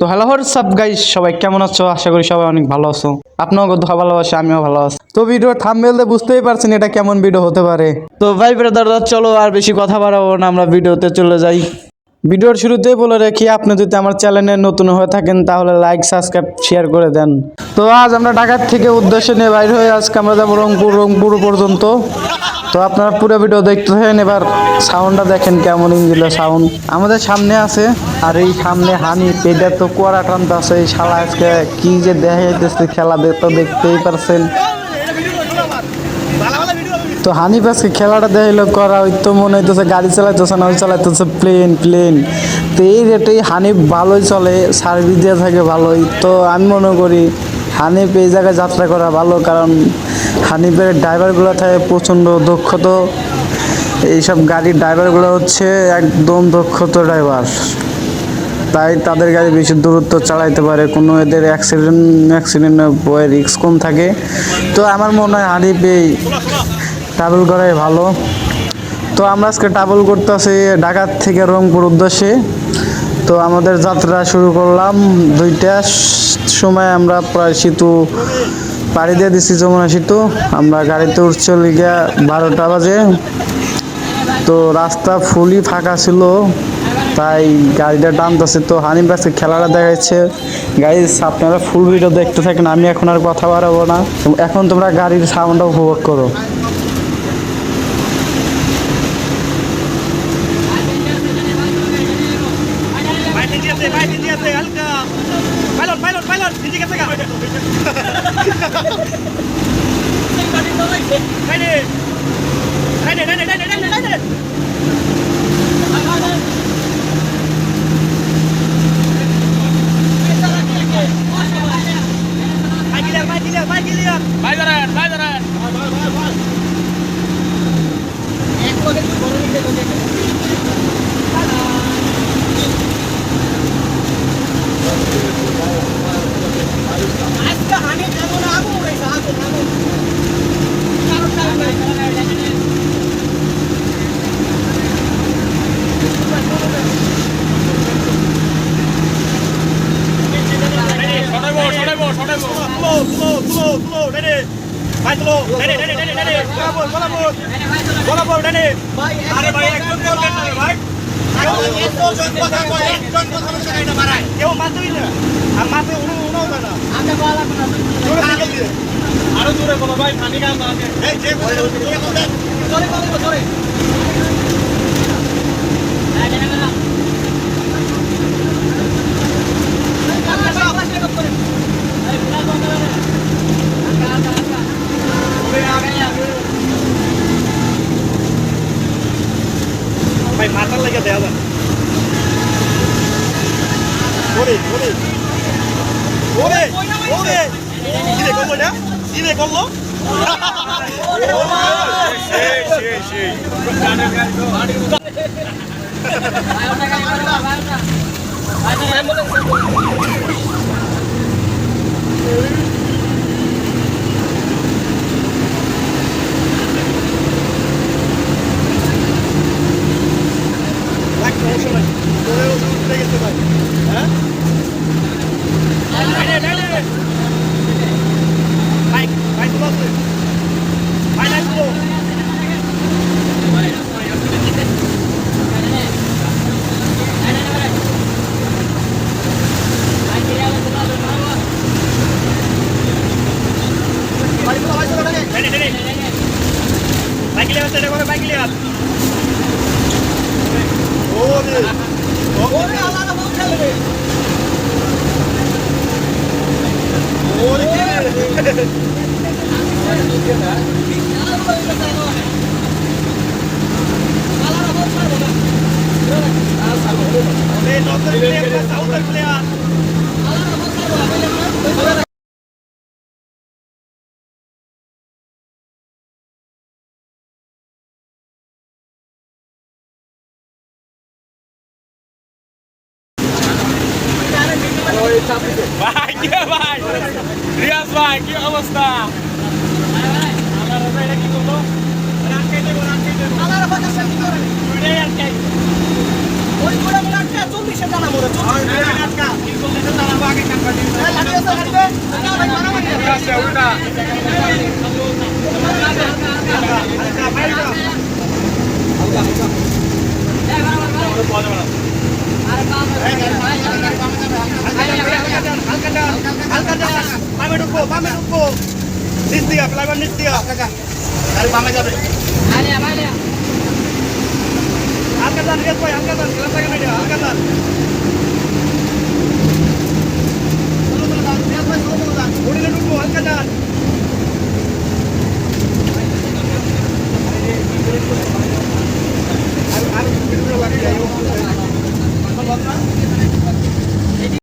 তো hello WhatsApp guys, সবাই কেমন আছো? আশা করি সবাই অনেক ভালো আছো। আপনাকে দোয়া ভালোবাসে, আমিও ভালো আছি। তো ভিডিও থাম্বনেইলে বুঝতেই পারছেন এটা কেমন ভিডিও হতে পারে। তো ভাই ব্রাদার, চলো আর বেশি কথা বাড়াবো না, আমরা ভিডিওতে চলে যাই। ভিডিওর শুরুতেই বলে রাখি, আপনি যদি আমার চ্যানেলে নতুন হয়ে থাকেন তাহলে লাইক সাবস্ক্রাইব শেয়ার করে দেন। তো আজ আমরা ঢাকা থেকে উদ্দেশ্যে নিয়ে বাইর হয়ে আজকে আমরা যাবো রংপুর পর্যন্ত। তো আপনারা পুরো ভিডিও দেখতে থাকেন। এবার সাউন্ডটা দেখেন কেমন ইঞ্জিনের সাউন্ড আমাদের সামনে আছে। আর এই সামনে হানি পেডা তো কুয়ারা টানতে আছে। এই শালা আজকে কি যে দেখাইতেছে খেলা তো দেখতেই পারছেন। তো হানিফ আজকে খেলাটা দেখাইলো করা, ওই তো মনে হইতেছে গাড়ি চালাইতেছে না, ওই চালাইতেছে প্লেন। তো এই রেটেই হানিফ ভালোই চলে, সার্ভিস দিয়ে থাকে ভালোই। তো আমি মনে করি হানিফ এই জায়গায় যাত্রা করা ভালো, কারণ হানিফের ড্রাইভারগুলো থাকে প্রচণ্ড দক্ষ। তো এইসব গাড়ির ড্রাইভারগুলো হচ্ছে একদম দক্ষত ড্রাইভার, তাই তাদের গাড়ি বেশি দূরত্ব চালাইতে পারে, কোনো এদের অ্যাক্সিডেন্টের ভয়ে রিস্ক কম থাকে। তো আমার মনে হয় হানিফ এই ট্রাভেল করাই ভালো। তো আমরা আজকে ট্রাভেল করতেছি ঢাকা থেকে রংপুর উদ্দেশ্যে। তো আমাদের যাত্রা শুরু করলাম 2টার সময়। আমরা প্রায় সেতু পাড়ি দিয়ে দিচ্ছি, যমুনা সেতু। আমরা গাড়িতে উঠছে লিগা 12টা বাজে। তো রাস্তা ফুলই ফাঁকা ছিল, তাই গাড়িটা টানতেছে। তো হানিফ আজকে খেলাটা দেখাচ্ছে। গাইস, আপনারা ফুল ভিডিও দেখতে থাকেন, আমি এখন আর কথা বাড়াবো না। এখন তোমরা গাড়ির সাউন্ডটা উপভোগ করো। আরো দূরে বলো ভাই, পানি গান ভাই, মাথার লেগে দেওয়া যান। ওরে ওরে ওরে ওরে, কি রে করলো না? কি রে করলো? ভাই কি ভাই, রিয়াজ ভাই কি অবস্থা? কি করলো? ওই বামে ঢুকবো নিচ দিয়া ফ্লাইওভার নিচ দিয়া গাড়ি বামে যাবে হালকা দান রিয়াজ ভাই হালকা দান গেলাম থাকে না হালকা দান হোটেলে ঢুকবো হালকা দান আর